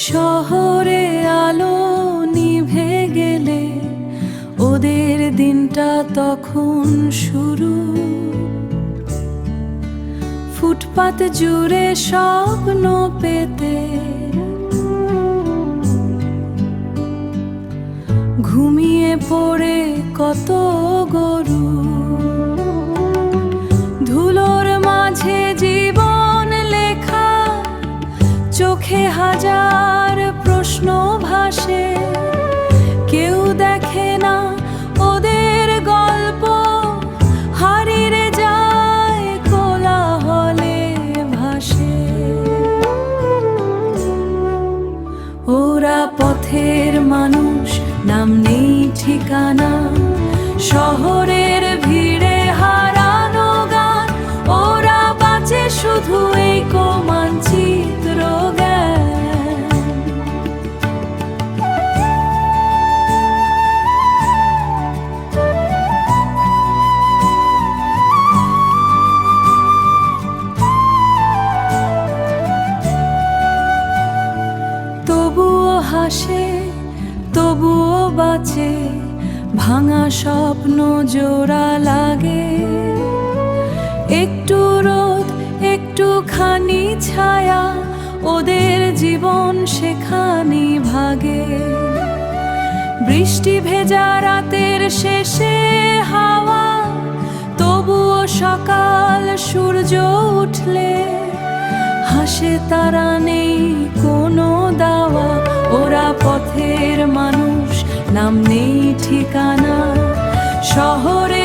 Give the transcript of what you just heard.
শহরে আলো নিভে গেলে ওদের দিনটা তখন শুরু। ফুটপাত জুড়ে স্বপ্ন পেতে ঘুমিয়ে পড়ে কত গরু। ধুলোর মাঝে জীবন লেখা, চোখে হাজার প্রশ্ন ভাসে। কেউ দেখে না ওদের গল্প, হারিয়ে যায় কোলাহলে ভাসে। ওরা পথের মানুষ, নাম নেই ঠিকানা, শহরের ভিড়ে হারানো গান। ওরা বাঁচে শুধু এই মানচিত্র জ্ঞান। তবুও হাসে, তবুও বাঁচে, ভাঙা স্বপ্ন জোড়া লাগে। একটু রোদ, একটুখানি ছায়া, ওদের জীবন সেখানি ভাগে। বৃষ্টি ভেজা রাতের শেষে হাওয়া, তবুও সকাল সূর্য উঠলে হাসে তারা, নেই কোনো দাওয়া। ওরা পথের মানুষ, নাম নেই ঠিকানা, শহরে